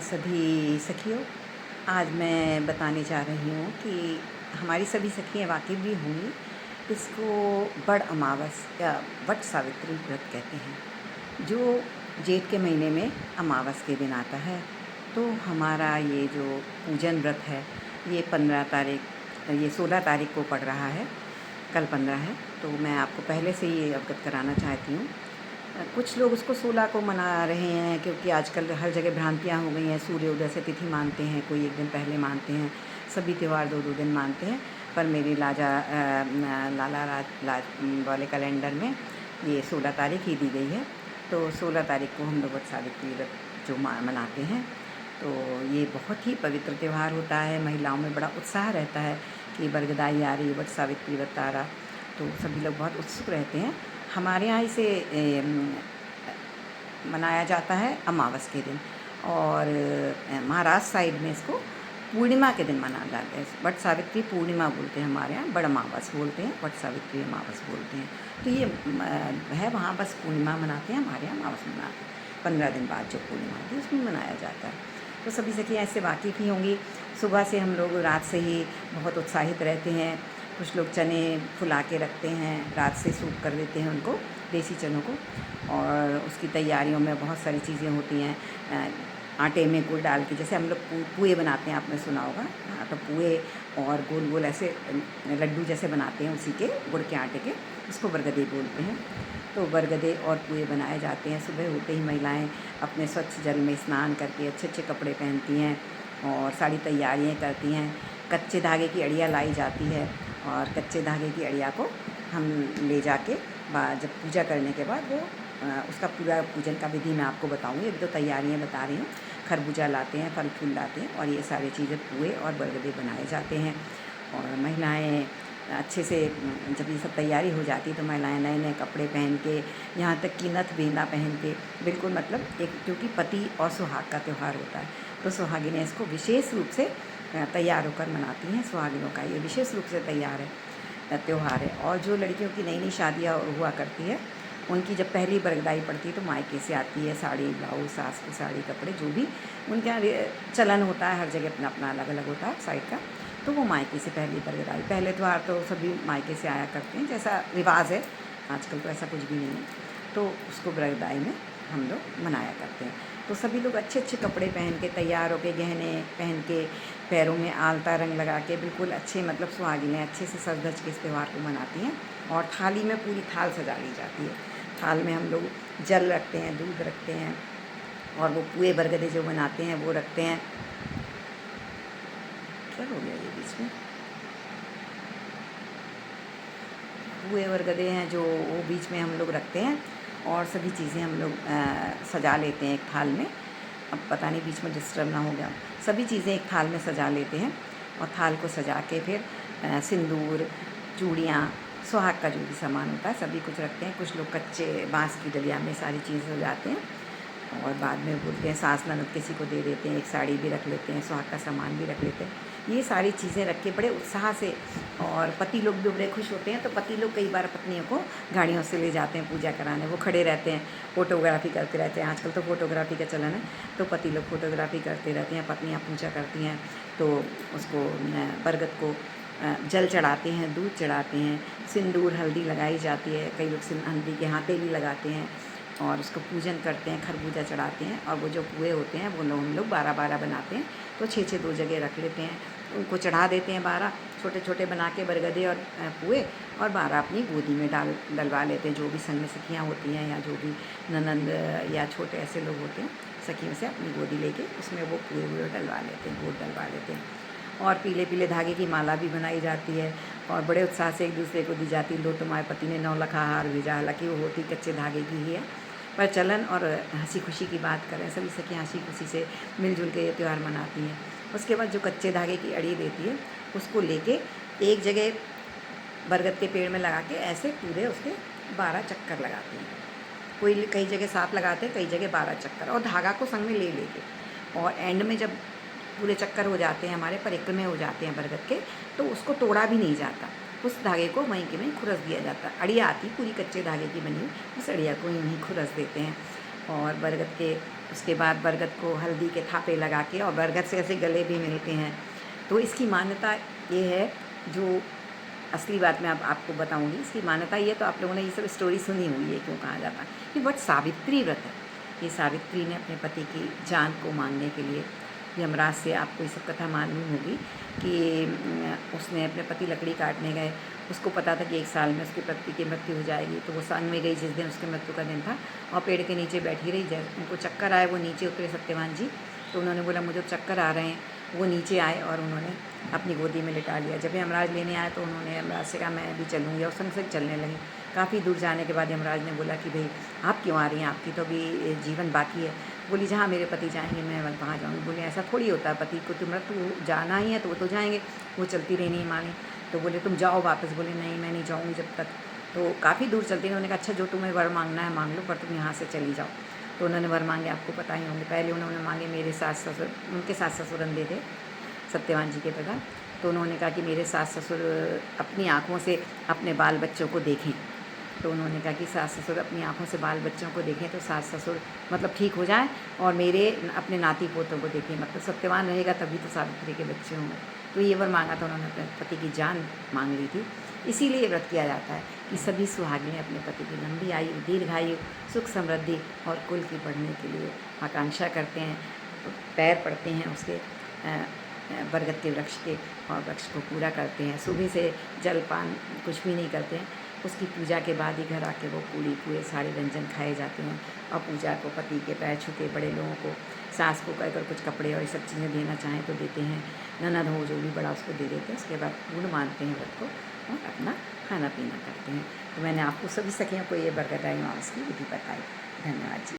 सभी सखियों, आज मैं बताने जा रही हूँ कि हमारी सभी सखियाँ वाकिफ़ भी होंगी, इसको बड़ अमावस या वट सावित्री व्रत कहते हैं, जो जेठ के महीने में अमावस के दिन आता है। तो हमारा ये जो पूजन व्रत है, ये 16 तारीख को पड़ रहा है, कल 15 है। तो मैं आपको पहले से ये अवगत कराना चाहती हूँ। कुछ लोग उसको 16 को मना रहे हैं, क्योंकि आजकल हर जगह भ्रांतियाँ हो गई हैं। सूर्योदय से तिथि मानते हैं, कोई एक दिन पहले मानते हैं, सभी त्यौहार 2-2 दिन मानते हैं। पर मेरी लाला राज वाले कैलेंडर में ये 16 तारीख ही दी गई है। तो 16 तारीख को हम लोग वट सावित्री व्रत जो मनाते हैं, तो ये बहुत ही पवित्र त्यौहार होता है। महिलाओं में बड़ा उत्साह रहता है कि बरगदाई आ रही, वट सावित्री व्रत आ रहा, तो सभी लोग बहुत उत्सुक रहते हैं। हमारे यहाँ इसे मनाया जाता है अमावस के दिन, और महाराष्ट्र साइड में इसको पूर्णिमा के दिन मनाया जाता है। वट सावित्री पूर्णिमा बोलते हैं, हमारे यहाँ बड़ अमावस बोलते हैं, वट सावित्री अमावस बोलते हैं। तो ये है, वहाँ बस पूर्णिमा मनाते हैं, हमारे यहाँ अमावस मनाते हैं। 15 दिन बाद जो पूर्णिमा होती है उसमें मनाया जाता है। तो सभी सखियाँ ऐसे वाकिफ़ ही होंगी। सुबह से हम लोग रात से ही बहुत उत्साहित रहते हैं। कुछ लोग चने फुला के रखते हैं, रात से सूख कर देते हैं उनको, देसी चनों को, और उसकी तैयारियों में बहुत सारी चीज़ें होती हैं। आटे में गुड़ डाल के, जैसे हम लोग पुए बनाते हैं, आपने सुना होगा। हाँ, तो पुए और गोल गोल ऐसे लड्डू जैसे बनाते हैं, उसी के गुड़ के आटे के, उसको बरगदे बोलते हैं। तो बरगदे और पुए बनाए जाते हैं। सुबह होते ही महिलाएं अपने स्वच्छ जल में स्नान करके अच्छे अच्छे कपड़े पहनती हैं और सारी तैयारियां करती हैं। कच्चे धागे की अड़िया लाई जाती है, और कच्चे धागे की अड़िया को हम ले जाके जब पूजा करने के बाद वो उसका पूरा पूजन का विधि मैं आपको बताऊंगी। एक दो तैयारियां बता रही हूँ। खरबूजा लाते हैं, फल फूल लाते हैं, और ये सारी चीज़ें पुए और बरगदे बनाए जाते हैं। और महिलाएं अच्छे से, जब ये सब तैयारी हो जाती है, तो महिलाएं नए नए कपड़े पहन के, यहाँ तक कि नथ बेंदा पहन के, बिल्कुल मतलब एक, क्योंकि पति और सुहाग का त्यौहार होता है, तो सुहागिनें इसको विशेष रूप से तैयार होकर मनाती हैं। सुहागिनों का ये विशेष रूप से त्यौहार है। और जो लड़कियों की नई नई शादियाँ हुआ करती है, उनकी जब पहली बरगदाई पड़ती है तो मायके से आती है साड़ी, ब्लाउज, सास की साड़ी, कपड़े, जो भी उनके यहाँ चलन होता है, हर जगह अपना अपना अलग अलग होता है साइड का। तो वो मायके से पहली बरगदाई, पहले त्यौहार तो सभी मायके से आया करते हैं, जैसा रिवाज है। आजकल तो ऐसा कुछ भी नहीं है, तो उसको बरगदाई में हम लोग मनाया करते हैं। तो सभी लोग अच्छे अच्छे कपड़े पहन के, तैयार होके, गहने पहन के, पैरों में आलता रंग लगा के, बिल्कुल अच्छे, मतलब सुहागिनें अच्छे से सज धज के इस त्यौहार को मनाती हैं। और थाली में पूरी थाल सजा ली जाती है। थाल में हम लोग जल रखते हैं, दूध रखते हैं, और वो पुए बरगदे जो बनाते हैं वो रखते हैं। क्या हो गया ये बीच में? पुए बरगदे हैं जो, वो बीच में हम लोग रखते हैं, और सभी चीज़ें हम लोग सजा लेते हैं एक थाल में। अब पता नहीं बीच में डिस्टर्ब ना हो गया। सभी चीज़ें एक थाल में सजा लेते हैं, और थाल को सजा के फिर सिंदूर, चूड़ियाँ, सुहाग का जो भी सामान होता है सभी कुछ रखते हैं। कुछ लोग कच्चे बांस की डलिया में सारी चीज़ें सजाते हैं, और बाद में बोलते हैं सास ननद किसी को दे देते हैं, एक साड़ी भी रख लेते हैं, सुहाग का सामान भी रख लेते हैं। ये सारी चीज़ें रख के बड़े उत्साह से, और पति लोग भी बड़े खुश होते हैं। तो पति लोग कई बार पत्नियों को गाड़ियों से ले जाते हैं पूजा कराने, वो खड़े रहते हैं, फ़ोटोग्राफी करते रहते हैं। आजकल तो फ़ोटोग्राफी का चलन है, तो पति लोग फ़ोटोग्राफी करते रहते हैं, पत्नियाँ पूजा करती हैं। तो उसको बरगद को जल चढ़ाते हैं, दूध चढ़ाते हैं, सिंदूर हल्दी लगाई जाती है, कई लोग हल्दी के हाथे भी लगाते हैं, और उसको पूजन करते हैं, खरबूजा चढ़ाते हैं। और वो जो पुए होते हैं वो हम लोग 12-12 बनाते हैं, तो 6-6 2 जगह रख लेते हैं, उनको चढ़ा देते हैं। 12 छोटे छोटे बना के बरगदे और पुए, और 12 अपनी गोदी में डलवा लेते हैं। जो भी संग में सखियाँ होती हैं, या जो भी ननंद या छोटे ऐसे लोग होते हैं, सखियों से अपनी गोदी लेके उसमें वो पुए डलवा लेते हैं, गोद डलवा लेते हैं। और पीले पीले धागे की माला भी बनाई जाती है, और बड़े उत्साह से एक दूसरे को दी जाती है। लो तुम्हारे पति ने 9 लखा हार भेजा, हालांकि वो होती कच्चे धागे की ही है। पर चलन और हंसी खुशी की बात करें, सभी सखियाँ हंसी खुशी से मिलजुल के ये त्यौहार मनाती हैं। उसके बाद जो कच्चे धागे की अड़ी देती है, उसको लेके एक जगह बरगद के पेड़ में लगा के ऐसे पूरे उसके 12 चक्कर लगाती हैं। कोई कई जगह 7 लगाते हैं, कई जगह 12 चक्कर, और धागा को संग में ले लेके, और एंड में जब पूरे चक्कर हो जाते हैं, हमारे परिक्रमा हो जाते हैं बरगद के, तो उसको तोड़ा भी नहीं जाता, उस धागे को वहीं के वहीं खुरस दिया जाता है। अड़िया आती पूरी कच्चे धागे की बनी हुई, उस अड़िया को वहीं खुरस देते हैं। और बरगद के उसके बाद बरगद को हल्दी के थापे लगा के और बरगद से ऐसे गले भी मिलते हैं। तो इसकी मान्यता ये है, जो असली बात मैं अब आपको बताऊंगी। इसकी मान्यता ये, तो आप लोगों ने ये सब स्टोरी सुनी हुई है क्यों कहा जाता है, ये वट सावित्री व्रत है। ये सावित्री ने अपने पति की जान को मांगने के लिए, यमराज से, आपको ये सब कथा मालूम होगी कि उसने अपने पति लकड़ी काटने गए, उसको पता था कि 1 साल में उसके पति की मृत्यु हो जाएगी, तो वो संग में गई जिस दिन उसकी मृत्यु का दिन था, और पेड़ के नीचे बैठी रही। जब उनको चक्कर आए, वो नीचे उतरे सत्यवान जी, तो उन्होंने बोला मुझे चक्कर आ रहे हैं। वो नीचे आए और उन्होंने अपनी गोदी में लिटा लिया। जब यमराज लेने आए तो उन्होंने यमराज से कहा मैं भी चलूँगी, और संग से चलने लगी। काफ़ी दूर जाने के बाद यमराज ने बोला कि भाई आप क्यों आ रही हैं, आपकी तो अभी जीवन बाकी है। बोली जहाँ मेरे पति जाएंगे मैं वहाँ जाऊँगी। बोले ऐसा थोड़ी होता है, पति को तो मृत्यु जाना ही है तो वो तो जाएंगे, वो चलती रही नहीं मानी। तो बोले तुम जाओ वापस। बोले नहीं मैं नहीं जाऊँगी जब तक। तो काफ़ी दूर चलती रही। उन्होंने कहा अच्छा जो तुम्हें वर मांगना है मांग लो, पर तुम यहाँ से चली जाओ। तो उन्होंने वर मांगे, आपको पता ही होंगे। पहले उन्होंने मांगे मेरे सास ससुर, उनके सास ससुर अंधे थे सत्यवान जी के प्रकार। तो उन्होंने कहा कि मेरे सास ससुर अपनी आँखों से अपने बाल बच्चों को देखें। तो उन्होंने कहा कि सास ससुर अपनी आँखों से बाल बच्चों को देखें, तो सास ससुर मतलब ठीक हो जाए, और मेरे अपने नाती पोतों को देखें, मतलब सत्यवान रहेगा तभी तो सावित्री के बच्चे होंगे। तो ये वर मांगा था उन्होंने, अपने पति की जान मांग ली थी। इसीलिए ये व्रत किया जाता है कि सभी सुहागिनें अपने पति की लंबी आयु, दीर्घायु, सुख समृद्धि और कुल की बढ़ने के लिए आकांक्षा करते हैं, पैर पड़ते हैं उसके बरगद के वृक्ष के, और वृक्ष को पूरा करते हैं। सुबह से जलपान कुछ भी नहीं करते हैं, उसकी पूजा के बाद ही घर आके वो पूड़ी पूरे सारे व्यंजन खाए जाते हैं। और पूजा को पति के पैर छू के, बड़े लोगों को, सास को अगर कुछ कपड़े और ये सब चीज़ें देना चाहें तो देते हैं, ननद हो जो भी बड़ा उसको दे देते हैं। उसके बाद पूर्ण मानते हैं व्रत को और अपना खाना पीना करते हैं। तो मैंने आपको सभी सखियों को ये बरगद अमावस की विधि बताई। धन्यवाद जी।